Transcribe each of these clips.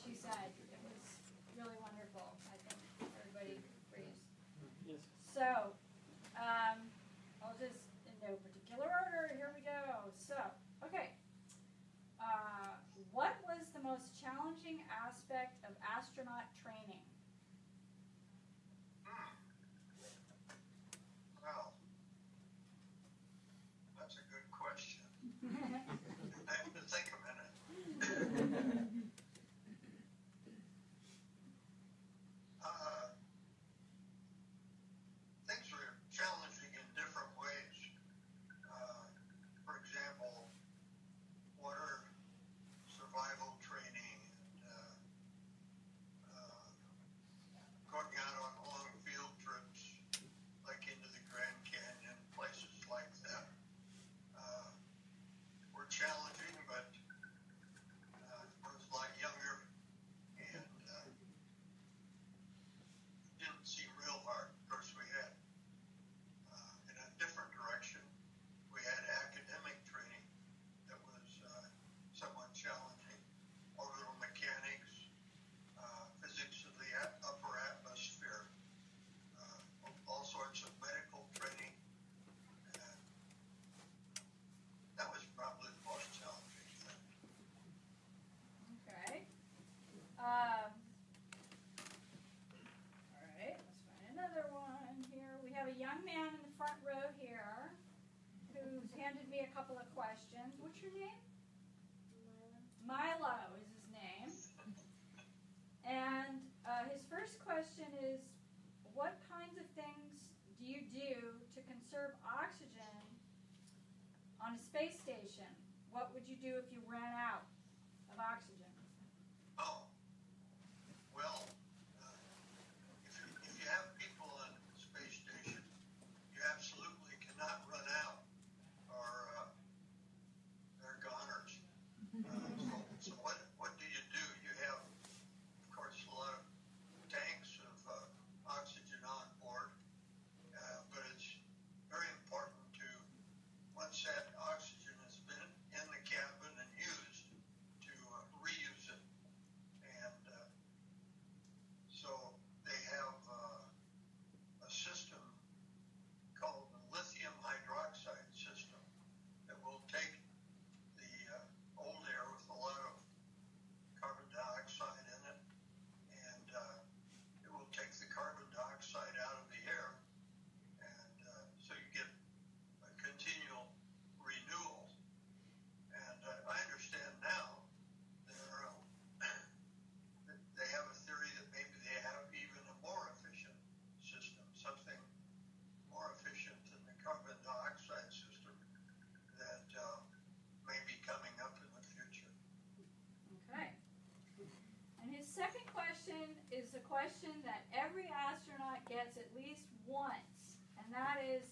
what you said. It was really wonderful. I think everybody agrees. Yes. So, I'll just, in no particular order, here we go. So, okay. What was the most challenging aspect of astronaut training? Well, that's a good question. I have to think a minute. Things are challenging in different ways. For example, water survival training and going out on long field trips, like into the Grand Canyon, places like that, were challenging, but I was a lot younger and didn't seem real hard. Of course, we had, in a different direction, we had academic training that was somewhat challenging. Orbital mechanics, physics of the upper atmosphere, all sorts of medical training. That was probably the most challenging thing. Okay. All right, let's find another one here. We have a young man in the front row here who's handed me a couple of questions. What's your name? Milo is his name. And his first question is, what kinds of things do you do to conserve oxygen on a space station? What would you do if you ran out of oxygen? Oh, well, if you have people on the space station, you absolutely cannot run out, or they're goners. So what do? You have, of course, a lot of tanks of oxygen on board, but it's very important to, once that oxygen has been in the cabin and used, to reuse it. And so they have a system called the lithium hydroxide system that will take the old air with a lot of carbon dioxide in it, and it will take the carbon dioxide out of the air, and so you get a continual renewal. And I understand now they have a theory that maybe they have even a more efficient system, something more efficient than the carbon dioxide system that may be coming up in the future. Okay. And his second question is a question that every astronaut gets at least once, and that is,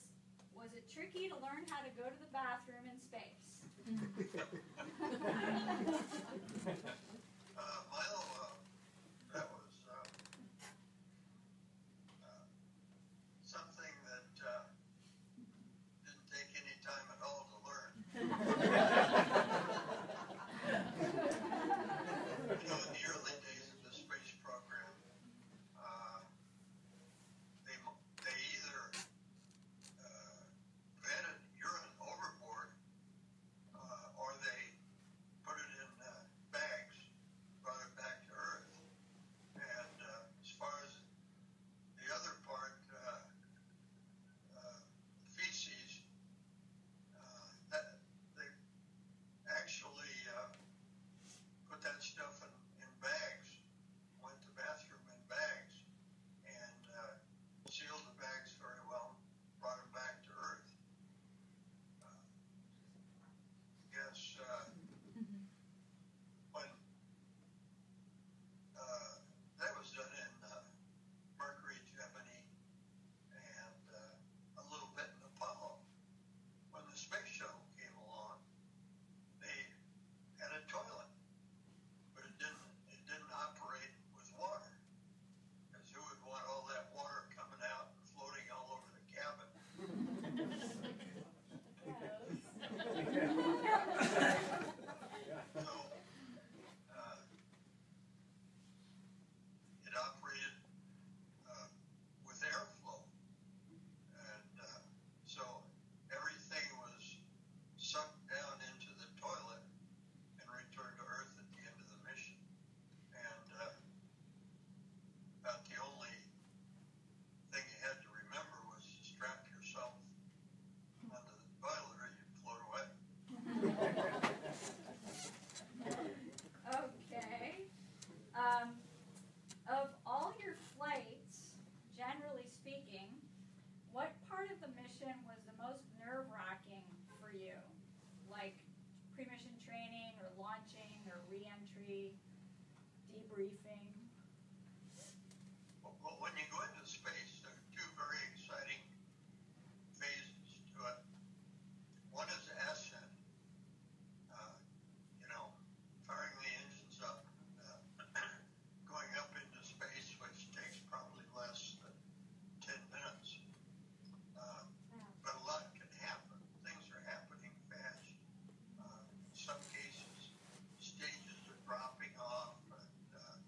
was it tricky to learn how to go to the bathroom in space? Milo, that was something that didn't take any time at all to learn. In the early days of the space program, they either vented urine overboard, or they re-entry, debriefing. Well, when you go into space, there are two very exciting phases to it. One is ascent, firing the engines up, going up into space, which takes probably less than 10 minutes. But a lot can happen. Things are happening fast. In some cases, stages are dropping off, and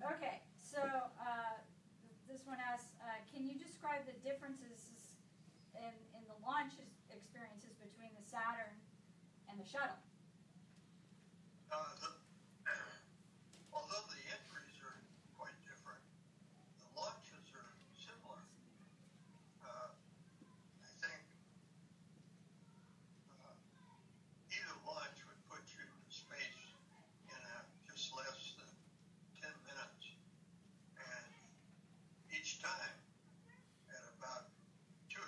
Okay, so this one asks, can you describe the differences in the launch experiences between the Saturn and the shuttle? Although the entries are quite different, the launches are similar. I think either launch would put you into space in just less than 10 minutes. And each time, at about 2.5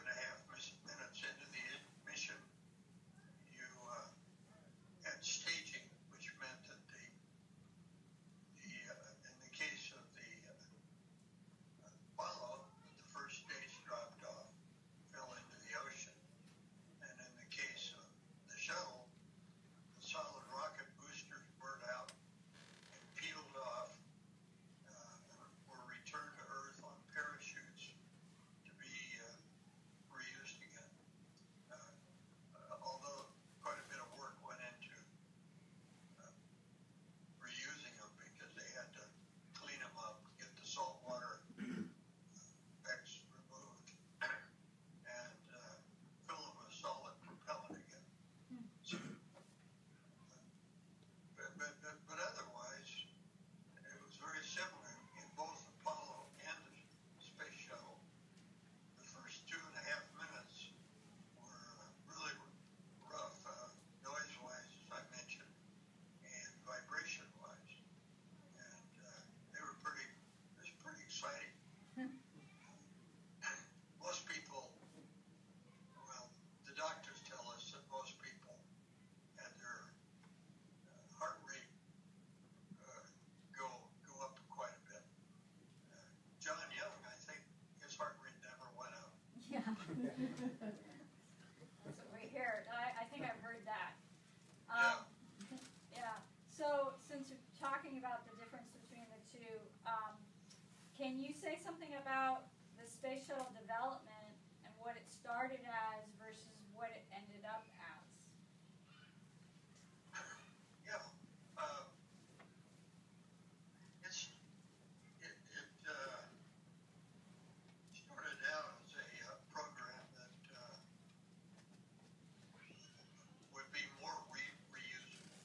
minutes into the mission, you had staging, which meant that in the case of the Apollo, the first stage dropped off, fell into the ocean. And in the case of the shuttle, the solid rocket boosters burned out and peeled off, were returned to Earth on parachutes to be reused again. Although quite a bit of work went into reusing them because they had to clean them up, get the salt water effects removed, and fill them with solid propellant again. So, but otherwise, it was very similar in both Apollo and the Space Shuttle. The first 2.5 minutes were really rough, noise-wise, as I mentioned, and vibration-wise. And it was pretty exciting. Most people, well, the doctors tell us that most people had their heart rate go up quite a bit. John Young, I think his heart rate never went up. Yeah. That's what we hear. I think I've heard that. Yeah. So since you're talking about the difference between the two, can you say something about the space shuttle development and what it started as versus what it ended up as? Yeah. It started out as a program that would be more reusable.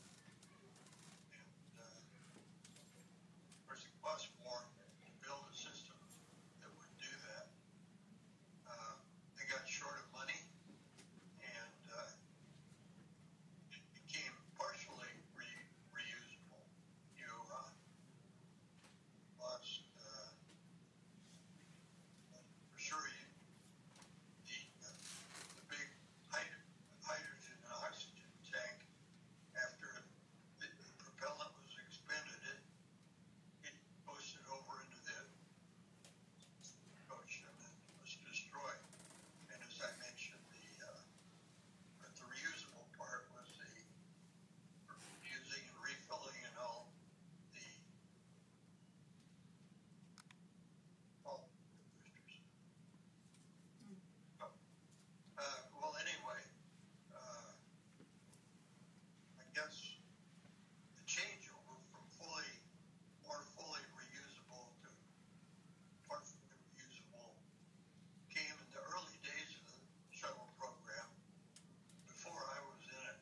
And of course, it cost more to build a system that would do that. They got short of money, and it became partially reusable. You lost, for sure, the big hydrogen and oxygen tank, after the propellant was expended, it posted over into the ocean and was destroyed. And as I mentioned, the reusable part was the using and refilling and all the boosters. Well, anyway, I guess the changeover from more fully reusable to partially reusable came in the early days of the shuttle program. Before I was in it,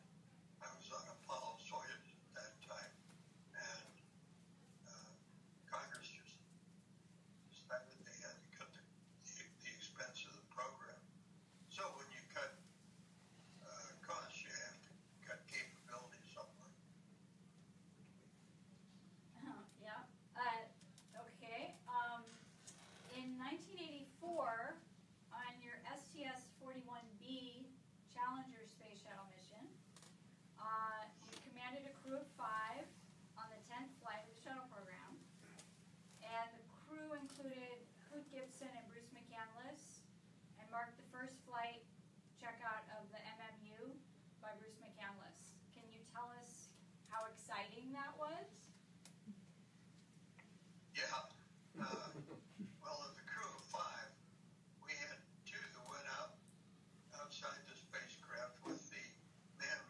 I was on Apollo-Soyuz at that time, and Congress just decided they had to cut the expense of the program. So when you cut costs, you have to cut capability somewhere. Yeah. Okay. In 1984, on your STS-41B Challenger space shuttle mission, you commanded a crew of 5 on the 10th flight of the shuttle program, and the crew included Hoot Gibson and Bruce McCandless, and marked the first flight checkout of the MMU by Bruce McCandless. Can you tell us how exciting that was? Yeah. Well, of the crew of 5, we had 2 that went out outside the spacecraft with the man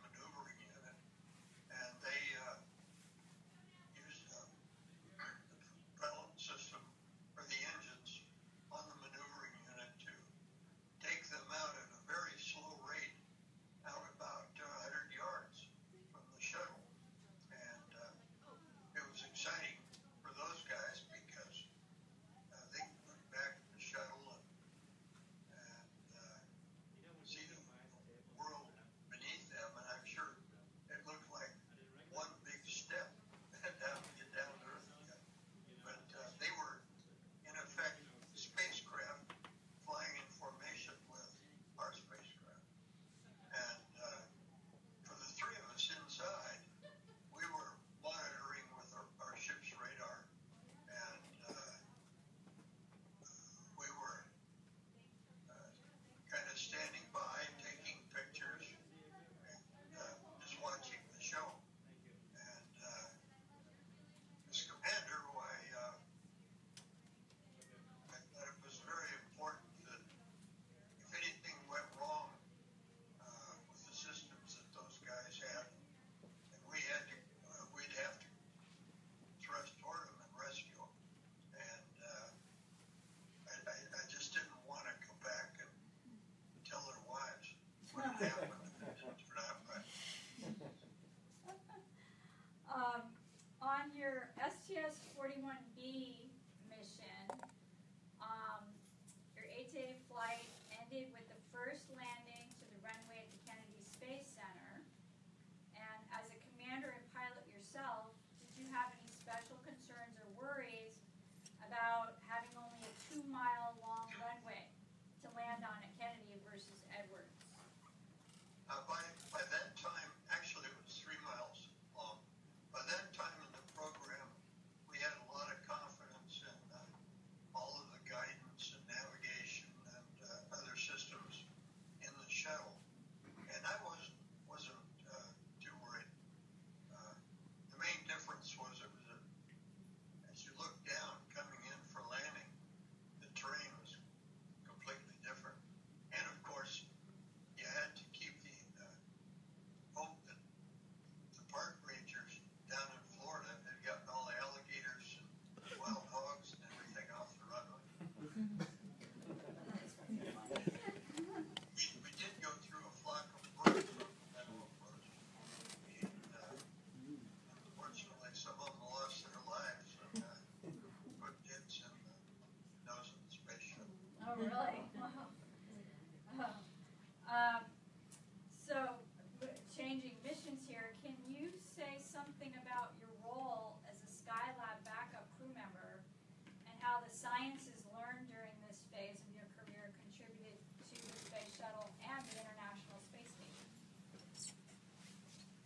sciences learned during this phase of your career contributed to the Space Shuttle and the International Space Station?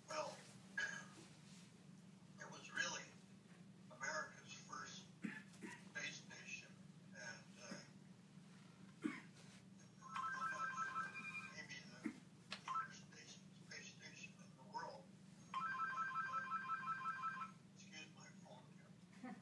Well, it was really America's first space station, and maybe the first space station in the world. Excuse my phone here.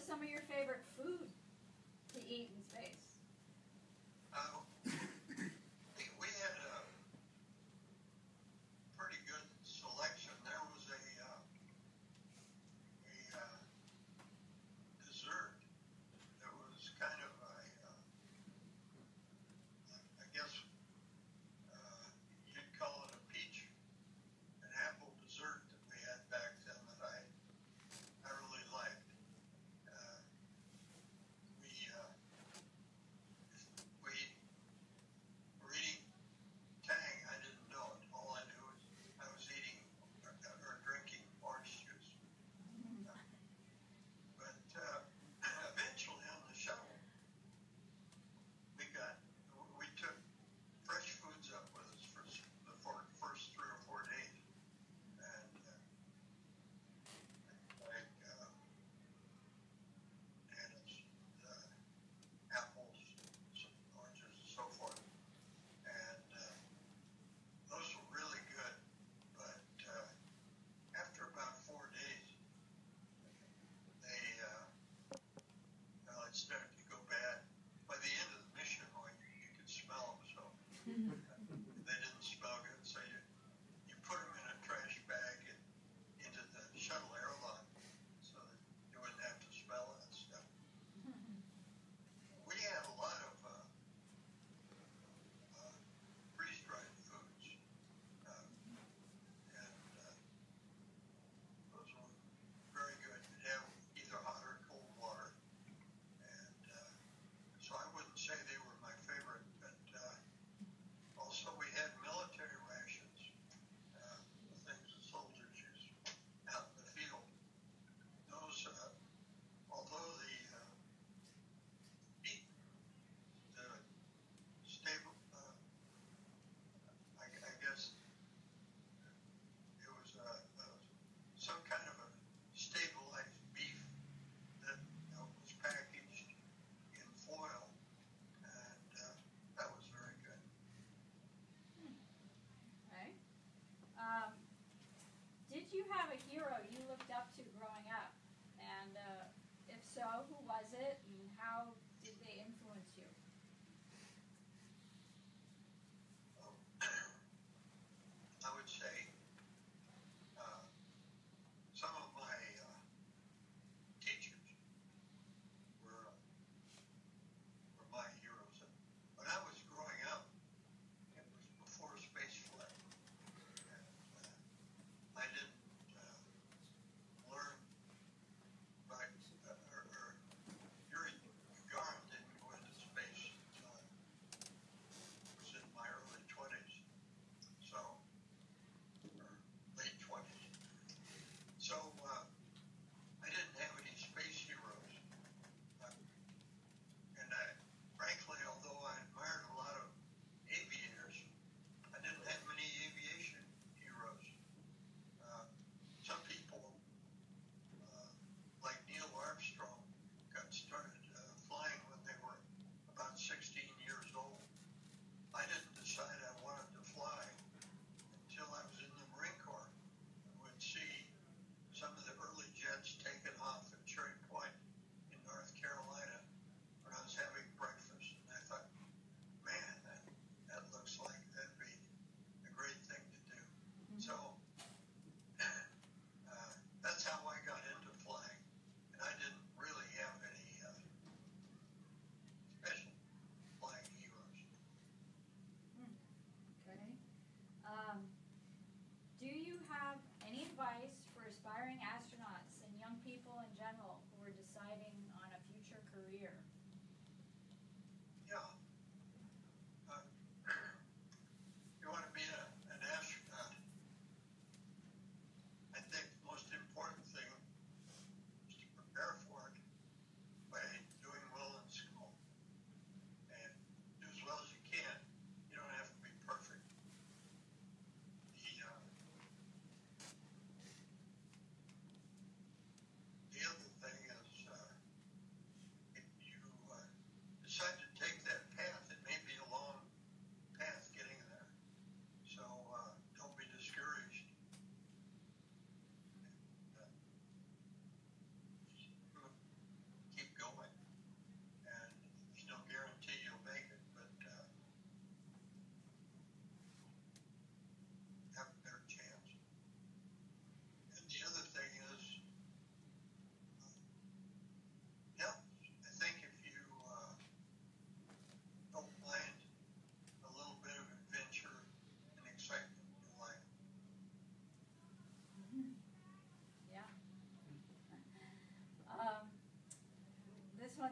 some of your favorite food to eat in space? We had a pretty good selection. There was a dessert that was kind of I guess you'd call it a peach and apple dessert that we had back then that I really liked. We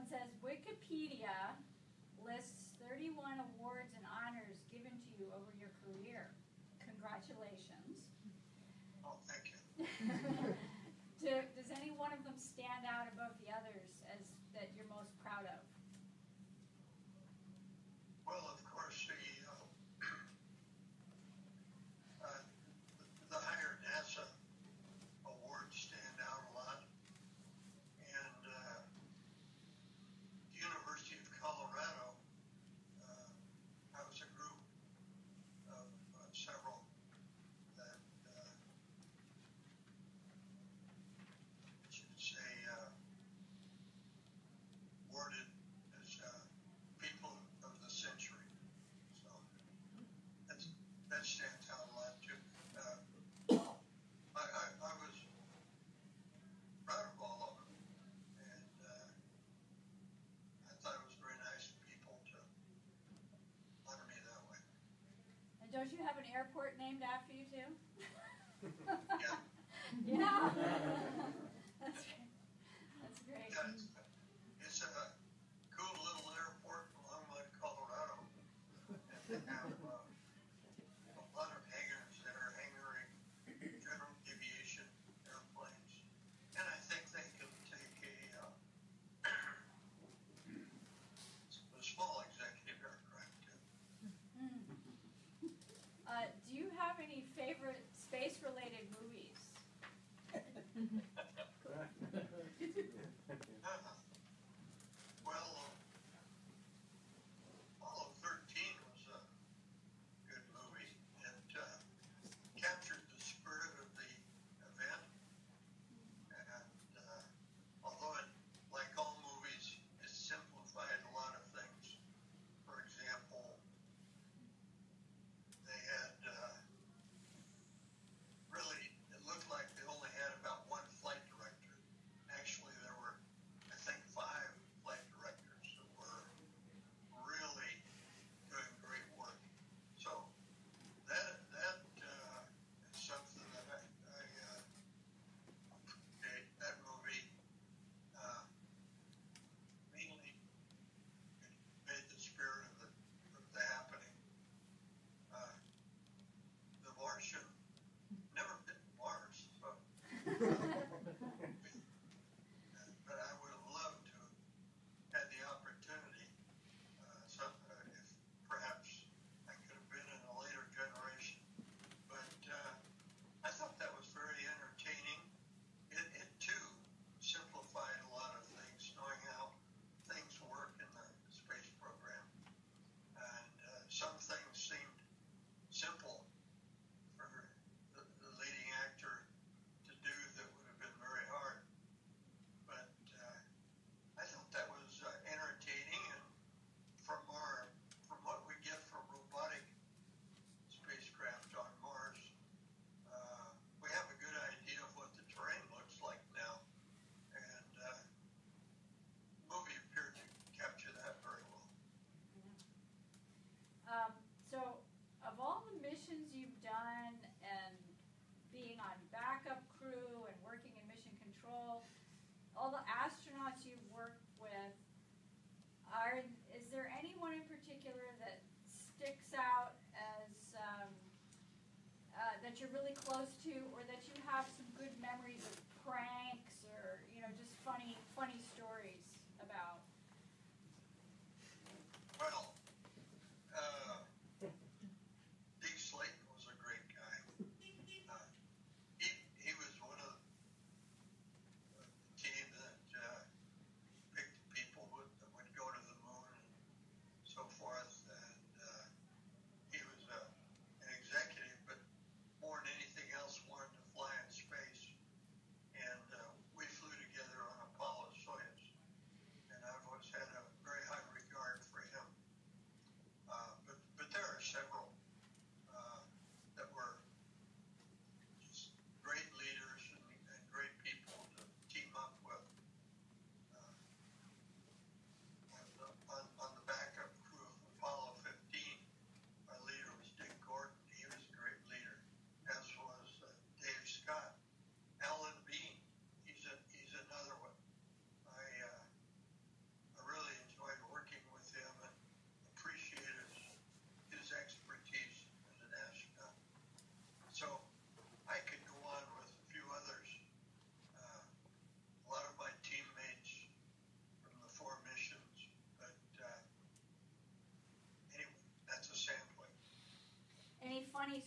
one says, Wikipedia lists 31 awards and honors given to you over your career. Congratulations. Oh, thank you. Does any one of them stand out above the others as that you're most proud of? Well, of course, the higher NASA awards stand out a lot, and the University of Colorado, I was a group of several that I should say awarded as people of the century. So that stands out a lot too. I was proud of all of them, and I thought it was very nice of people to honor me that way. And don't you have an airport named after you too? Yeah. Yeah. That's great. That's great. Yeah, it's a cool little airport in Longmont, Colorado, and they have a lot of hangars that are hangaring general aviation airplanes, and I think they can take a small executive aircraft too. Do you have any favorite space-related movies? Well, Apollo 13 was a good movie. It captured the spirit of the event, and although it, like all movies, it simplified a lot of things. For example, they had really, it looked like they only had about one flight director. Actually, there were, I think, 5 flight directors that were really doing great work. So that is something that I appreciate. That movie mainly made the spirit of the happening. The Martian never been to Mars, so. But I would have loved to have had the opportunity. If perhaps I could have been in a later generation. But I thought that was very entertaining. It too simplified a lot of things, knowing how things work in the space program. And some things seemed simple for the leading actor to do that would have been very hard. But I thought that was entertaining, and from what we get from robotic spacecraft on Mars, we have a good idea of what the terrain looks like now, and the movie appeared to capture that very well. So, of all the missions you've done and being on backup crew and working in mission control, all the astronauts you've worked with, is there anyone in particular that sticks out as that you're really close to, or that you have some good memories of pranks, or just funny stories about? Well, Dick Slayton was a great guy. He was one of the team that picked people that would go to the moon and so forth. And he was an executive, but more than anything else wanted to fly in space. And we flew together on Apollo-Soyuz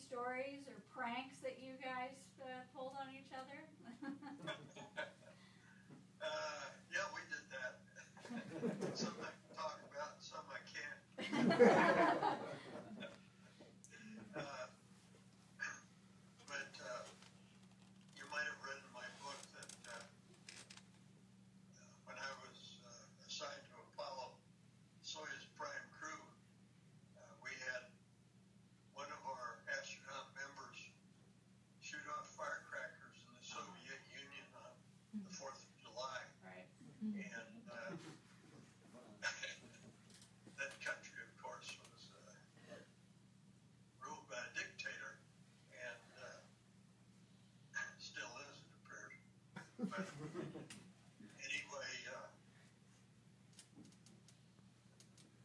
stories or pranks that you guys pulled on each other? Yeah, we did that. Some I can talk about, some I can't. But you might have read in my book that when I was assigned to Apollo-Soyuz prime crew, we had one of our astronaut members shoot off firecrackers in the Soviet Union on the 4th of July. Right. And that country, of course, was ruled by a dictator, and still is, it appears. But anyway,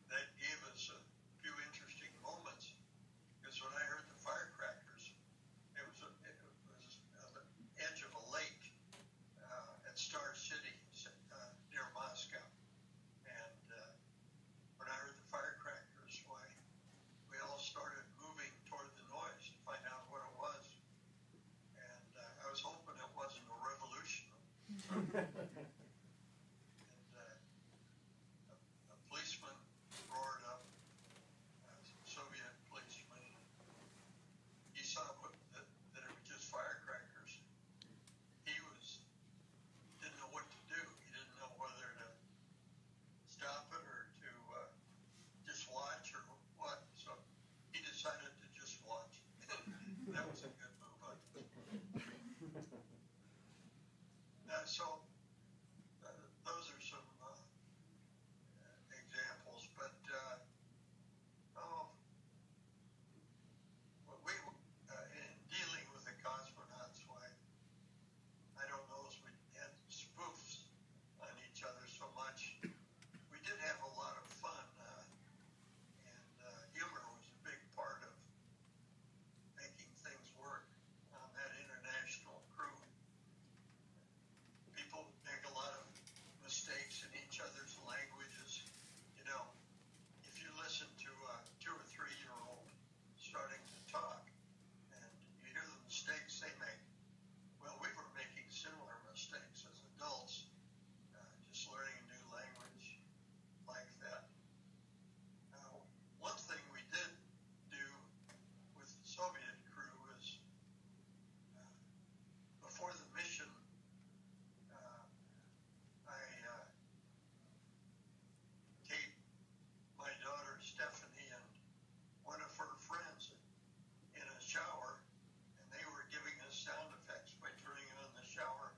that gave us a few interesting moments, because when I heard the firecrackers, it was on the edge of a lake at Star City, near Moscow. And when I heard the firecrackers, why, we all started moving toward the noise to find out what it was. And I was hoping it wasn't a revolution. And a policeman roared up, a Soviet policeman. He saw that it was just firecrackers. He didn't know what to do. He didn't know whether to stop it or to just watch or what. So he decided to just watch. That was a good move. So those are some examples. But in dealing with the cosmonauts, why, I don't know if we had spoofs on each other so much. We did have a lot of fun, and humor was a big part of making things work on that international crew. People make a lot of mistakes in each other's languages. You know, if you listen to a 2 or 3-year-old starting to talk, and you hear the mistakes they make, well, we were making similar mistakes as adults, just learning a new language like that. One thing we did do with the Soviet crew is, before the mission, I taped my daughter Stephanie and one of her friends in a shower, and they were giving us sound effects by turning on the shower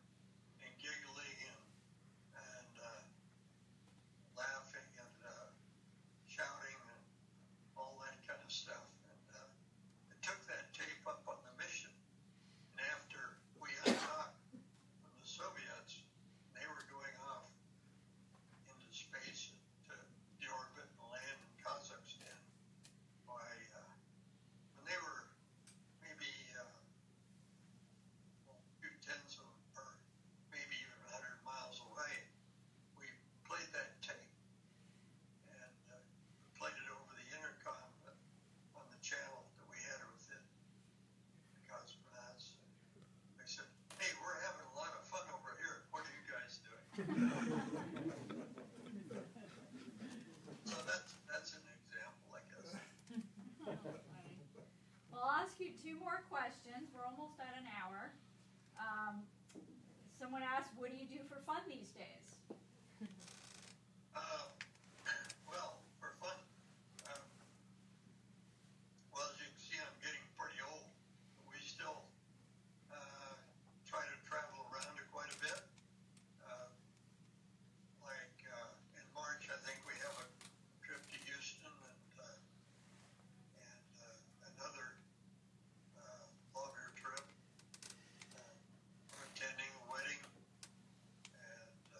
and giggling and laughing and shouting and all that kind of stuff. And I took that tape up on the mission, and after we undocked from the Soviets, they were going off into space to deorbit and land in Kazakhstan. Why, when they were maybe a few tens of, or maybe even 100 miles away, we played that tape, and we played it over the intercom on the channel that we had with the cosmonauts. They said, "Hey, we're having a lot of fun over here. What are you guys doing?" So that's an example, I guess. Well, I'll ask you 2 more questions. We're almost at an hour. Someone asked, what do you do for fun these days? Well, for fun, well, as you can see, I'm getting pretty old. We still try to travel around quite a bit. Like in March, I think we have a trip to Houston and another longer trip. We're attending a wedding, and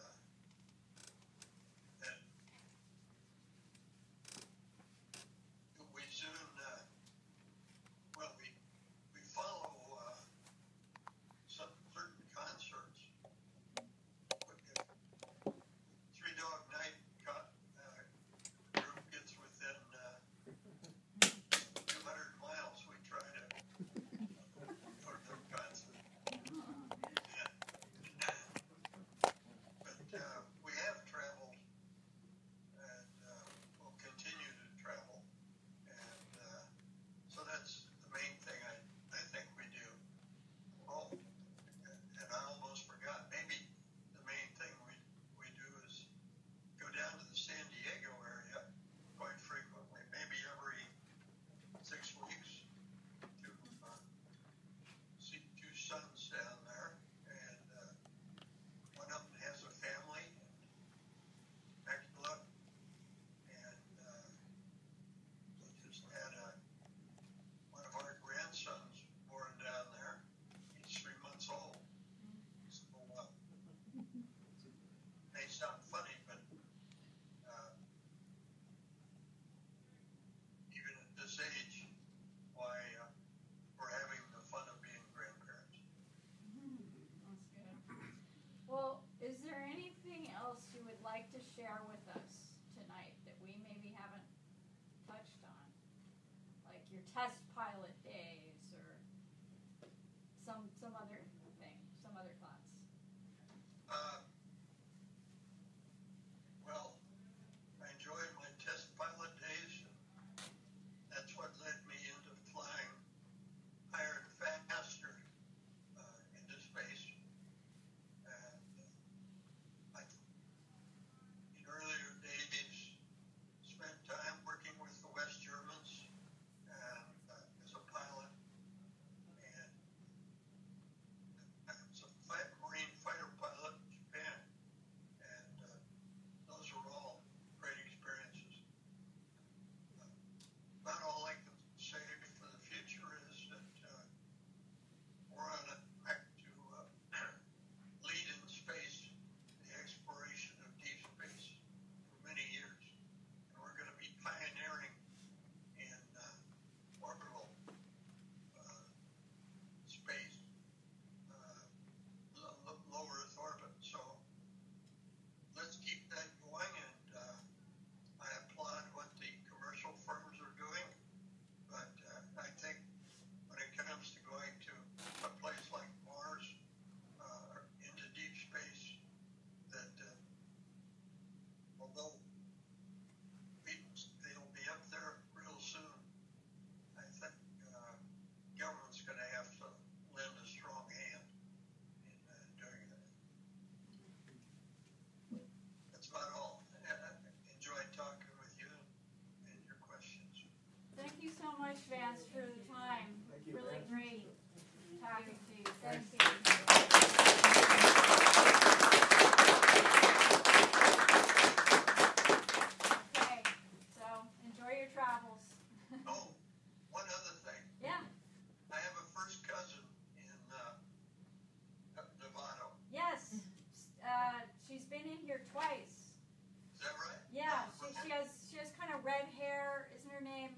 She has kind of red hair. Isn't her name?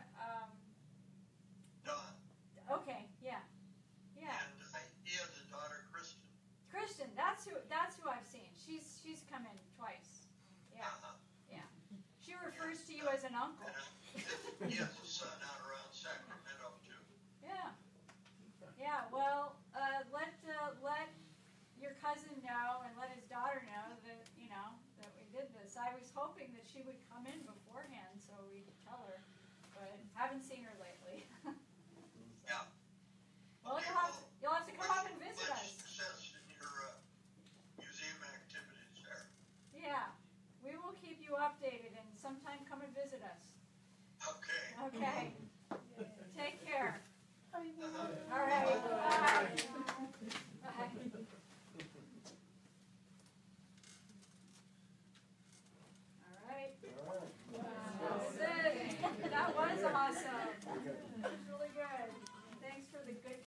Dawn. Okay, yeah. And he has a daughter, Kristen. Kristen, that's who I've seen. She's come in twice. Yeah. Yeah. She refers to you as an uncle. And he has a son out around Sacramento too. Yeah. Yeah. Well, let your cousin know and let his daughter know that that we did this. I was hoping that she would come in beforehand so we could tell her, but haven't seen her lately. Yeah. Well, Okay, you'll have to come up and visit much us. success in your museum activities there. Yeah. We will keep you updated and sometime come and visit us. Okay. Okay.